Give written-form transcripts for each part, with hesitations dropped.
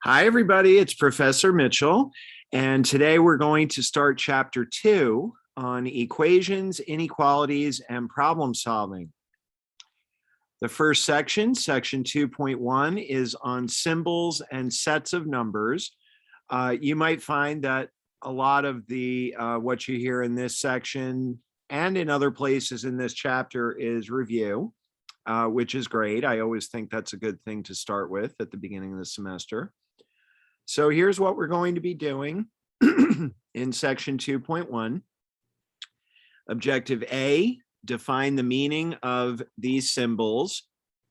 Hi, everybody. It's Professor Mitchell, and today we're going to start Chapter 2 on equations, inequalities, and problem solving. The first section, Section 2.1, is on symbols and sets of numbers. You might find that a lot of the what you hear in this section and in other places in this chapter is review, which is great. I always think that's a good thing to start with at the beginning of the semester. So here's what we're going to be doing in section 2.1. Objective A, define the meaning of these symbols: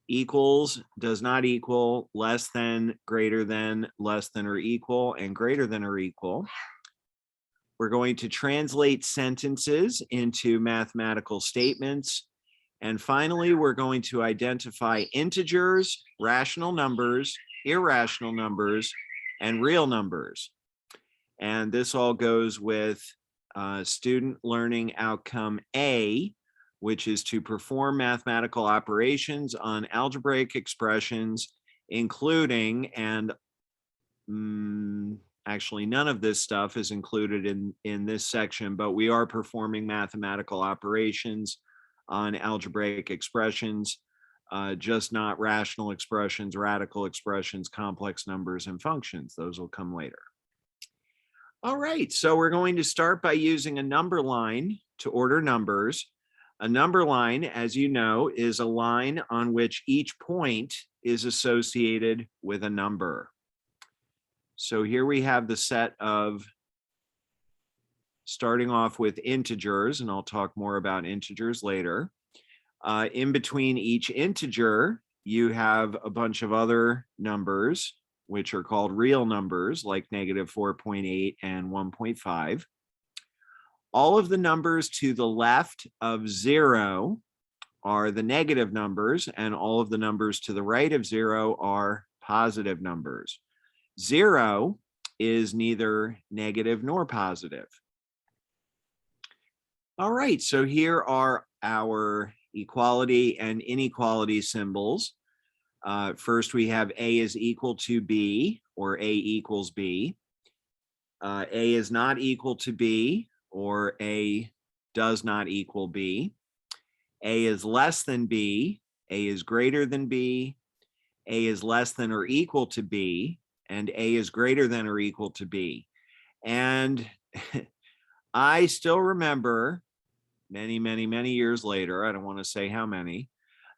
equals, does not equal, less than, greater than, less than or equal, and greater than or equal. We're going to translate sentences into mathematical statements. And finally, we're going to identify integers, rational numbers, irrational numbers, and real numbers. And this all goes with student learning outcome A, which is to perform mathematical operations on algebraic expressions, including, and actually none of this stuff is included in this section, but we are performing mathematical operations on algebraic expressions, just not rational expressions, radical expressions, complex numbers, and functions. Those will come later. All right, so we're going to start by using a number line to order numbers. A number line, as you know, is a line on which each point is associated with a number. So here we have the set of, starting off with integers, and I'll talk more about integers later. In between each integer, you have a bunch of other numbers, which are called real numbers, like -4.8 and 1.5. All of the numbers to the left of 0 are the negative numbers, and all of the numbers to the right of 0 are positive numbers. 0 is neither negative nor positive. All right, so here are our equality and inequality symbols. First, we have A is equal to B, or A equals B. A is not equal to B, or A does not equal B. A is less than B, A is greater than B, A is less than or equal to B, and A is greater than or equal to B. And I still remember many years later, I don't want to say how many,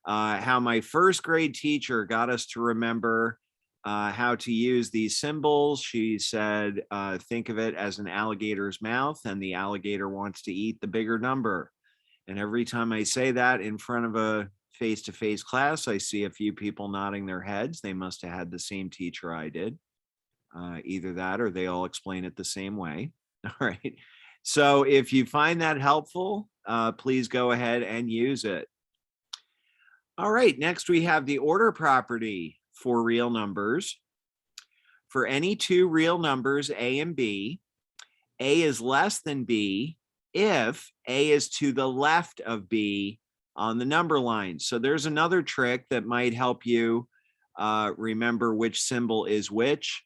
how my first grade teacher got us to remember how to use these symbols. She said, think of it as an alligator's mouth, and the alligator wants to eat the bigger number. And every time I say that in front of a face-to-face class, I see a few people nodding their heads. They must have had the same teacher I did. Either that or they all explain it the same way. All right. So if you find that helpful, please go ahead and use it. All right, next we have the order property for real numbers. For any two real numbers, A and B, A is less than B if A is to the left of B on the number line. So there's another trick that might help you remember which symbol is which.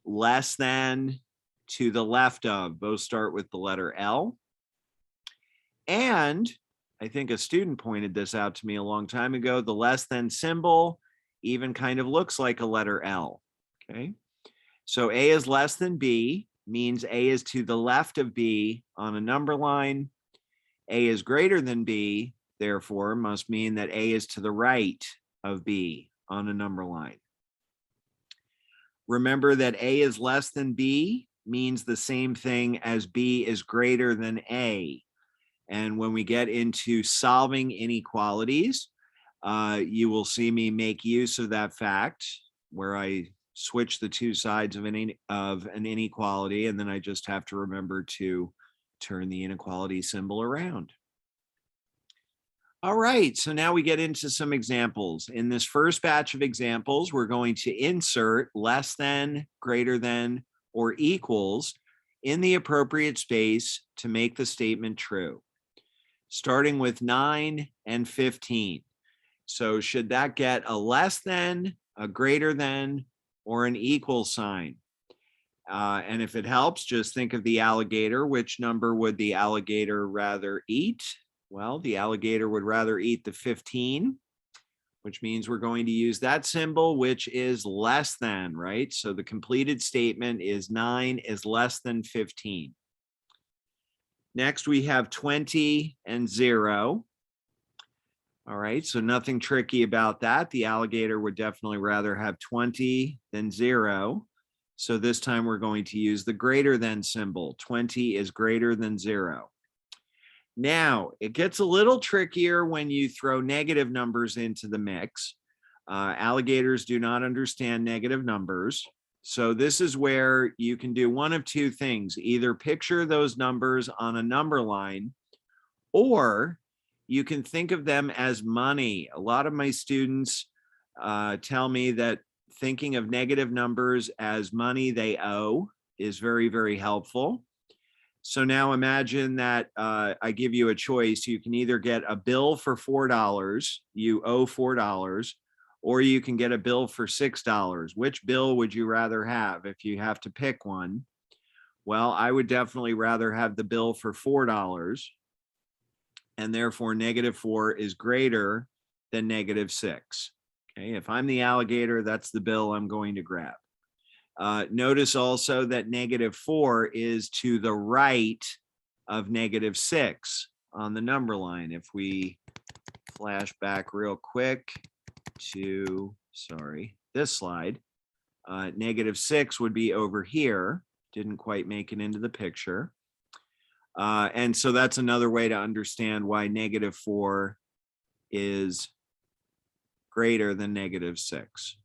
Less than, to the left of, both start with the letter L. And I think a student pointed this out to me a long time ago. The less than symbol even kind of looks like a letter L. Okay, so A is less than B means A is to the left of B on a number line. A is greater than B, therefore, must mean that A is to the right of B on a number line. Remember that A is less than B means the same thing as B is greater than A. And when we get into solving inequalities, you will see me make use of that fact where I switch the two sides of an inequality, and then I just have to remember to turn the inequality symbol around. All right, so now we get into some examples. In this first batch of examples, we're going to insert less than, greater than, or equals in the appropriate space to make the statement true, starting with 9 and 15. So should that get a less than, a greater than, or an equal sign. And if it helps, just think of the alligator. Which number would the alligator rather eat? Well, the alligator would rather eat the 15, which means we're going to use that symbol, which is less than, right? So the completed statement is 9 is less than 15. Next, we have 20 and 0. All right, so nothing tricky about that. The alligator would definitely rather have 20 than 0. So this time we're going to use the greater than symbol. 20 is greater than 0. Now, it gets a little trickier when you throw negative numbers into the mix. Alligators do not understand negative numbers. So this is where you can do one of two things. Either picture those numbers on a number line, or you can think of them as money. A lot of my students tell me that thinking of negative numbers as money they owe is very, very helpful. So now imagine that I give you a choice. You can either get a bill for $4, you owe $4, or you can get a bill for $6. Which bill would you rather have if you have to pick one? Well, I would definitely rather have the bill for $4, and therefore -4 is greater than -6. Okay, if I'm the alligator, that's the bill I'm going to grab. Notice also that -4 is to the right of -6 on the number line. If we flash back real quick to, this slide, -6 would be over here. Didn't quite make it into the picture. And so that's another way to understand why -4 is greater than -6.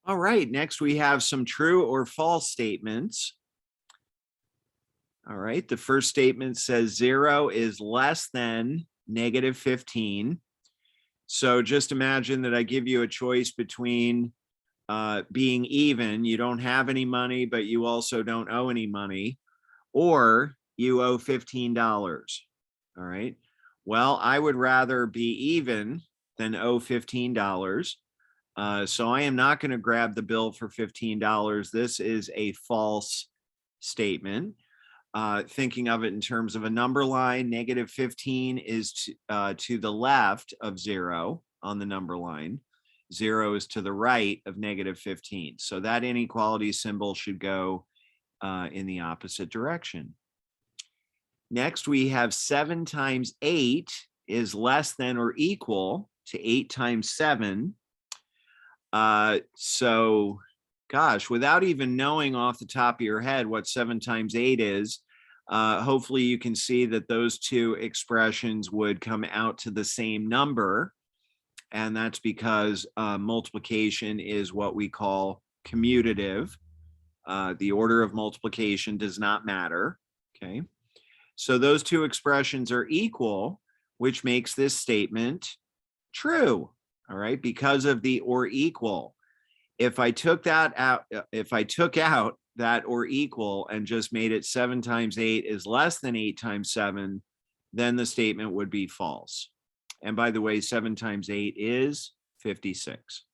All right, next we have some true or false statements. All right, the first statement says 0 is less than -15. So just imagine that I give you a choice between being even, you don't have any money, but you also don't owe any money, or you owe $15. All right, well, I would rather be even than owe $15. So I am not going to grab the bill for $15. This is a false statement. Thinking of it in terms of a number line, -15 is to the left of 0 on the number line. 0 is to the right of -15. So that inequality symbol should go in the opposite direction. Next, we have 7 times 8 is less than or equal to 8 times 7. So, gosh, without even knowing off the top of your head what 7 times 8 is, hopefully you can see that those two expressions would come out to the same number. And that's because multiplication is what we call commutative. The order of multiplication does not matter. Okay. So those two expressions are equal, which makes this statement true. All right, because of the or equal. If I took that out, that or equal and just made it 7 times 8 is less than 8 times 7, then the statement would be false. And by the way, 7 times 8 is 56.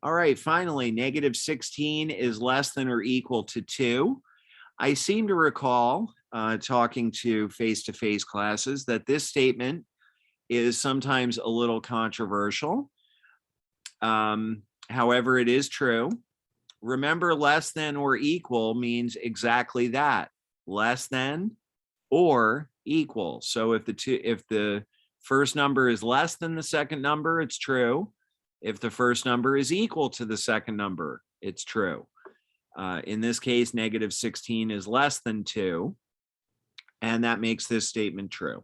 All right, finally, -16 is less than or equal to 2. I seem to recall talking to face-to-face classes that this statement is sometimes a little controversial. However, it is true. Remember, less than or equal means exactly that, less than or equal. So if the first number is less than the second number, it's true. If the first number is equal to the second number, it's true. In this case, -16 is less than 2, and that makes this statement true.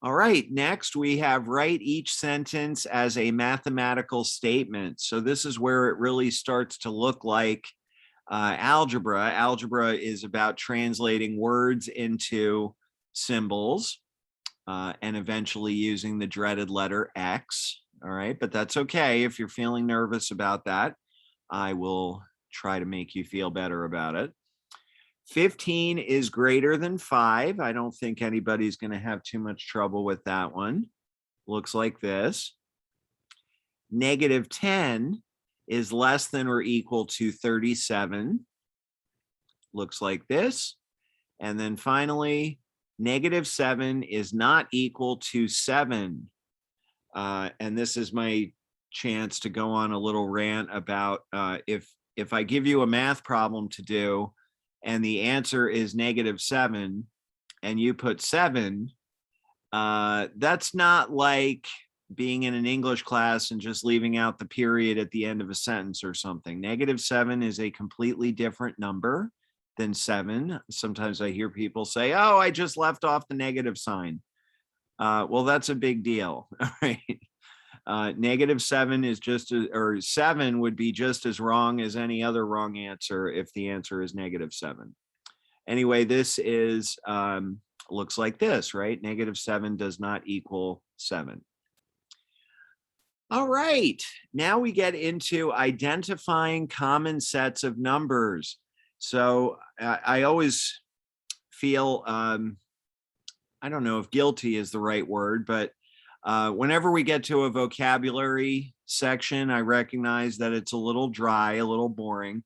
All right, next we have write each sentence as a mathematical statement. So this is where it really starts to look like algebra. Algebra is about translating words into symbols and eventually using the dreaded letter X. All right, but that's okay. If you're feeling nervous about that, I will try to make you feel better about it. 15 is greater than 5. I don't think anybody's going to have too much trouble with that one. Looks like this. Negative 10 is less than or equal to 37. Looks like this. And then finally, negative 7 is not equal to 7. And this is my chance to go on a little rant about if I give you a math problem to do and the answer is negative 7 and you put 7, that's not like being in an English class and just leaving out the period at the end of a sentence or something. Negative 7 is a completely different number than 7. Sometimes I hear people say, oh, I just left off the negative sign. Well, that's a big deal, all right? Negative 7 is or 7 would be just as wrong as any other wrong answer if the answer is negative 7. Anyway, this is, looks like this, right? Negative 7 does not equal 7. All right, now we get into identifying common sets of numbers. So I always feel, I don't know if guilty is the right word, but whenever we get to a vocabulary section, I recognize that it's a little dry, a little boring,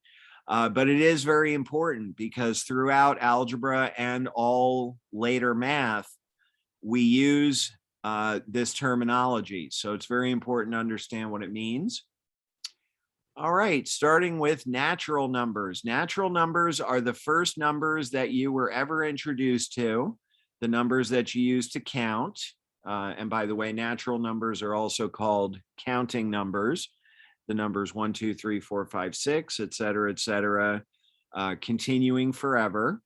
but it is very important because throughout algebra and all later math, we use this terminology. So it's very important to understand what it means. All right, starting with natural numbers. Natural numbers are the first numbers that you were ever introduced to, the numbers that you use to count. And by the way, natural numbers are also called counting numbers. The numbers 1, 2, 3, 4, 5, 6, et cetera, continuing forever.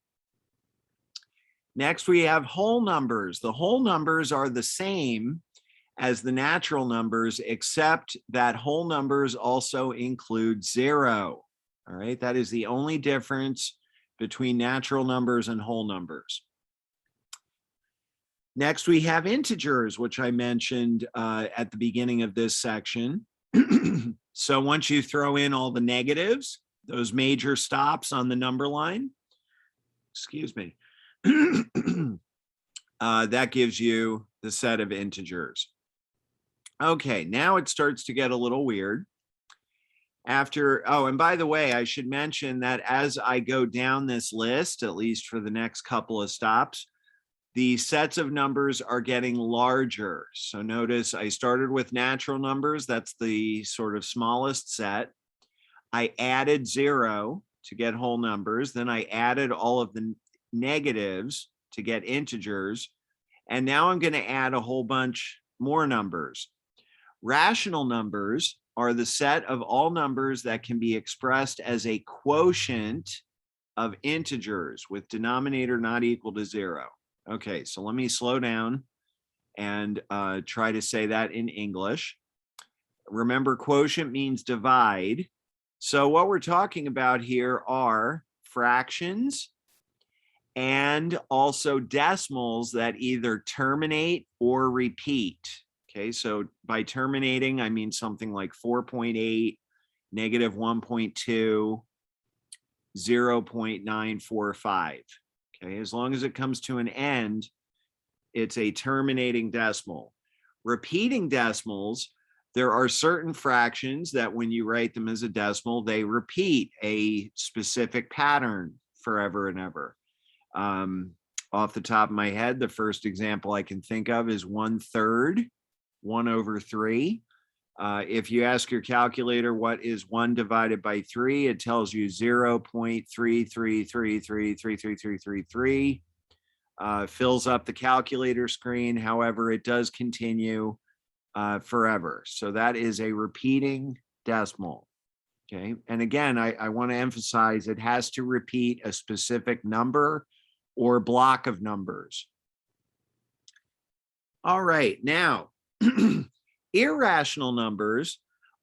Next, we have whole numbers. The whole numbers are the same as the natural numbers, except that whole numbers also include 0. All right, that is the only difference between natural numbers and whole numbers. Next, we have integers, which I mentioned at the beginning of this section. So once you throw in all the negatives, those major stops on the number line, excuse me, that gives you the set of integers. Okay, now it starts to get a little weird. And by the way, I should mention that as I go down this list, at least for the next couple of stops, the sets of numbers are getting larger. So notice I started with natural numbers. That's the sort of smallest set. I added 0 to get whole numbers. Then I added all of the negatives to get integers. And now I'm going to add a whole bunch more numbers. Rational numbers are the set of all numbers that can be expressed as a quotient of integers with denominator not equal to 0. Okay, so let me slow down and try to say that in English. Remember, quotient means divide. So what we're talking about here are fractions and also decimals that either terminate or repeat. Okay, so by terminating, I mean something like 4.8, negative 1.2, 0.945. Okay, as long as it comes to an end, it's a terminating decimal. Repeating decimals, there are certain fractions that when you write them as a decimal, they repeat a specific pattern forever and ever. Off the top of my head, the first example I can think of is 1/3, 1/3. If you ask your calculator what is 1 divided by 3, it tells you 0.333333333. Fills up the calculator screen. However, it does continue forever. So that is a repeating decimal. Okay. And again, I want to emphasize it has to repeat a specific number or block of numbers. All right. Now, irrational numbers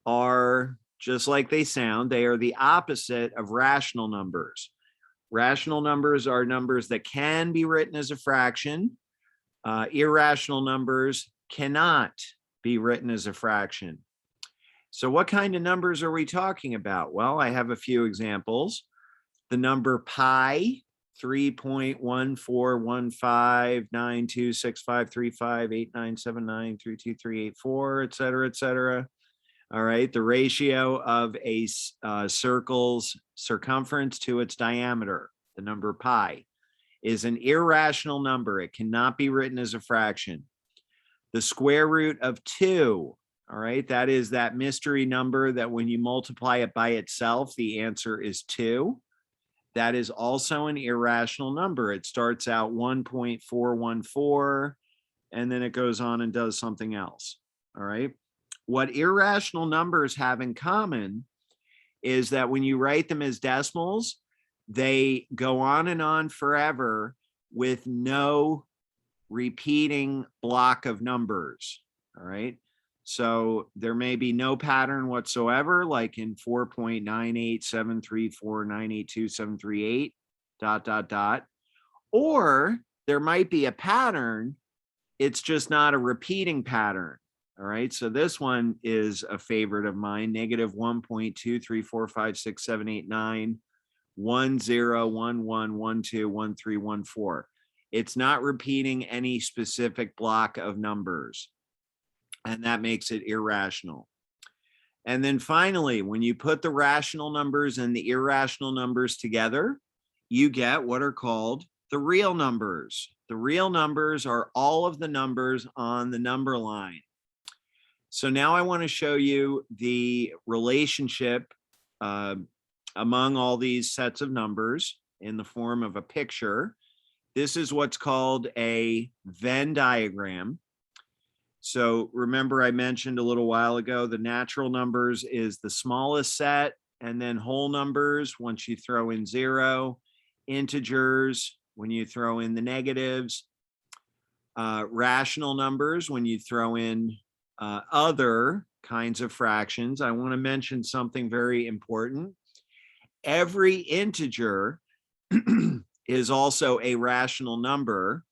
are just like they sound. They are the opposite of rational numbers. Rational numbers are numbers that can be written as a fraction. Irrational numbers cannot be written as a fraction. So what kind of numbers are we talking about? Well, I have a few examples. The number pi, 3.14159265358979323384, et cetera, et cetera. All right, the ratio of a circle's circumference to its diameter, the number pi, is an irrational number. It cannot be written as a fraction. The square root of 2, all right, that is that mystery number that when you multiply it by itself, the answer is 2. That is also an irrational number. It starts out 1.414, and then it goes on and does something else, all right? What irrational numbers have in common is that when you write them as decimals, they go on and on forever with no repeating block of numbers, all right? So there may be no pattern whatsoever, like in 4.98734982738, ... Or there might be a pattern, it's just not a repeating pattern. All right, so this one is a favorite of mine, -1.2345678910111121314. It's not repeating any specific block of numbers, and that makes it irrational. And then finally, when you put the rational numbers and the irrational numbers together, you get what are called the real numbers. The real numbers are all of the numbers on the number line. So now I want to show you the relationship among all these sets of numbers in the form of a picture. This is what's called a Venn diagram. So remember I mentioned a little while ago, the natural numbers is the smallest set, and then whole numbers once you throw in 0, integers when you throw in the negatives, rational numbers when you throw in other kinds of fractions. I want to mention something very important. Every integer is also a rational number.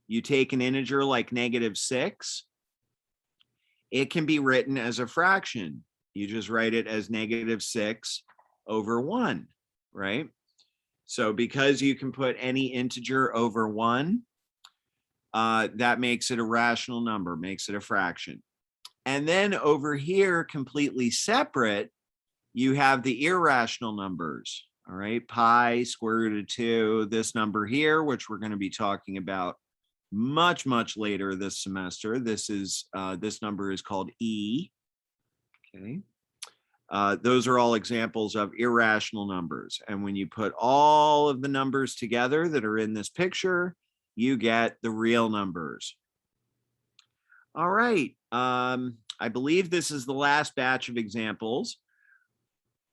You take an integer like -6, it can be written as a fraction. You just write it as -6/1, right? So because you can put any integer over 1, that makes it a rational number, makes it a fraction. And then over here, completely separate, you have the irrational numbers, all right? Pi, square root of 2, this number here, which we're going to be talking about much, much later this semester. This number is called E, okay? Those are all examples of irrational numbers. And when you put all of the numbers together that are in this picture, you get the real numbers. All right, I believe this is the last batch of examples.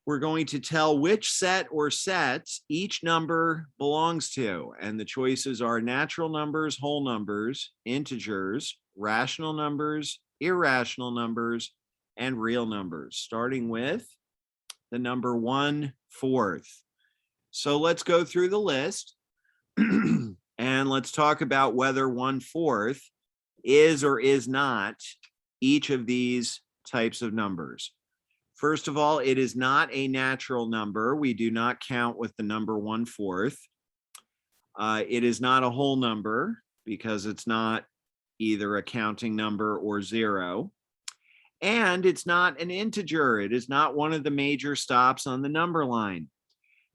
We're going to tell which set or sets each number belongs to. And the choices are natural numbers, whole numbers, integers, rational numbers, irrational numbers, and real numbers, starting with the number 1/4. So let's go through the list and let's talk about whether 1/4 is or is not each of these types of numbers. First of all, it is not a natural number. We do not count with the number 1/4. It is not a whole number because it's not either a counting number or 0. And it's not an integer. It is not one of the major stops on the number line.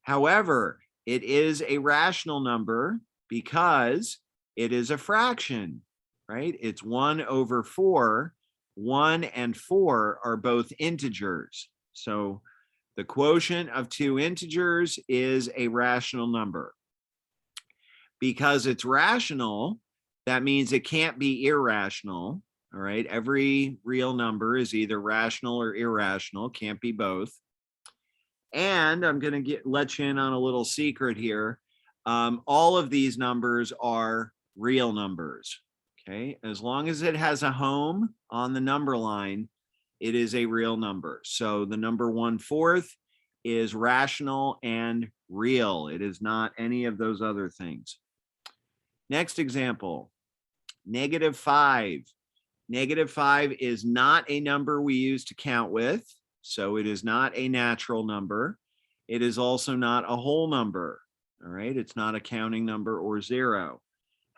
However, it is a rational number because it is a fraction, right? It's 1/4. 1 and 4 are both integers. So the quotient of two integers is a rational number. Because it's rational, that means it can't be irrational. All right, every real number is either rational or irrational, can't be both. And I'm going to let you in on a little secret here. All of these numbers are real numbers. Okay, as long as it has a home on the number line, it is a real number. So the number 1/4 is rational and real. It is not any of those other things. Next example, -5. -5 is not a number we use to count with, so it is not a natural number. It is also not a whole number, all right? It's not a counting number or 0.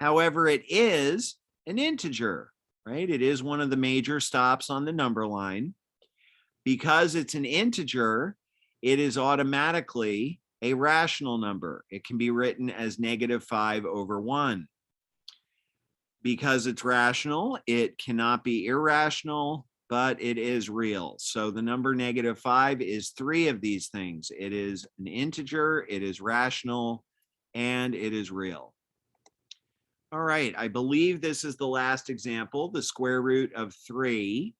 However, it is an integer, right? It is one of the major stops on the number line. Because it's an integer, it is automatically a rational number. It can be written as -5/1. Because it's rational, it cannot be irrational, but it is real. So the number -5 is 3 of these things. It is an integer, it is rational, and it is real. All right, I believe this is the last example, the square root of 3.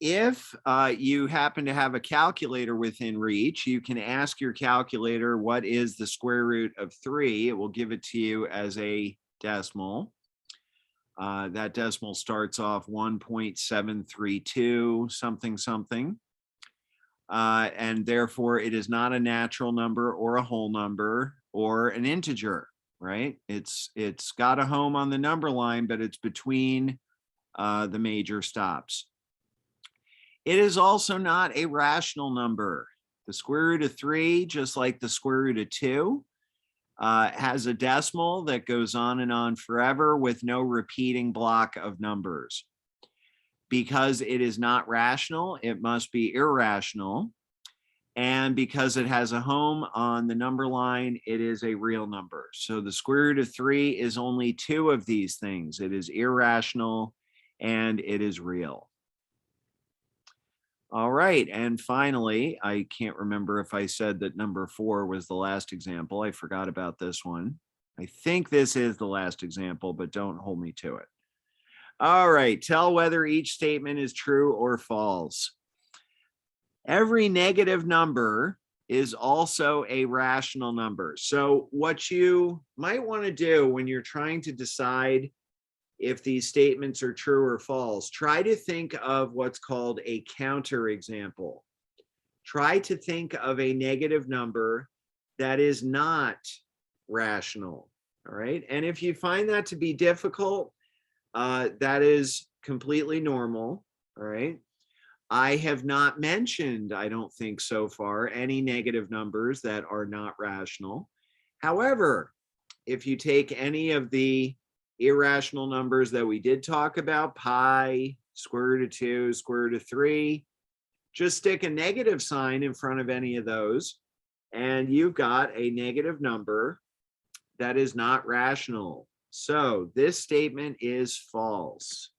If you happen to have a calculator within reach, you can ask your calculator, what is the square root of 3? It will give it to you as a decimal. That decimal starts off 1.732 something something. And therefore it is not a natural number or a whole number or an integer, right? It's got a home on the number line, but it's between the major stops. It is also not a rational number. The square root of 3, just like the square root of 2, has a decimal that goes on and on forever with no repeating block of numbers. Because it is not rational, it must be irrational. And because it has a home on the number line, it is a real number. So the square root of 3 is only 2 of these things. It is irrational and it is real. All right, and finally, I can't remember if I said that number 4 was the last example. I forgot about this one. I think this is the last example, but don't hold me to it. All right, tell whether each statement is true or false. Every negative number is also a rational number. So what you might want to do when you're trying to decide if these statements are true or false, try to think of what's called a counterexample. Try to think of a negative number that is not rational, all right? And if you find that to be difficult, that is completely normal, all right? I have not mentioned, I don't think so far, any negative numbers that are not rational. However, if you take any of the irrational numbers that we did talk about, pi, square root of 2, square root of 3, just stick a negative sign in front of any of those, and you've got a negative number that is not rational. So this statement is false.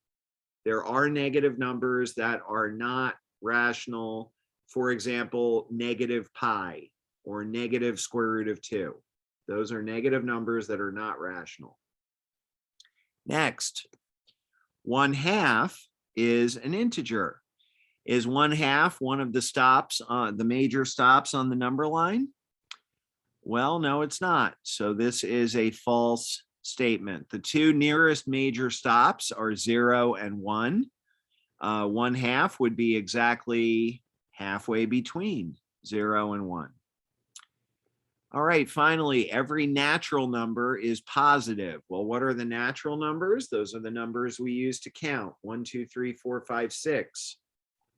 There are negative numbers that are not rational. For example, -pi or negative square root of 2. Those are negative numbers that are not rational. Next, 1/2 is an integer. Is 1/2 one of the stops on the major stops on the number line? Well, no, it's not. So this is a false statement. The two nearest major stops are 0 and 1. 1/2 would be exactly halfway between 0 and 1. All right, finally, every natural number is positive. Well, what are the natural numbers? Those are the numbers we use to count. 1, 2, 3, 4, 5, 6.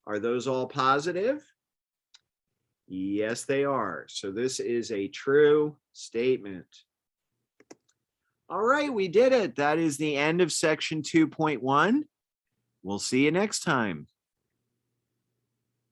Are those all positive? Yes, they are. So this is a true statement. All right, we did it. That is the end of section 2.1. We'll see you next time.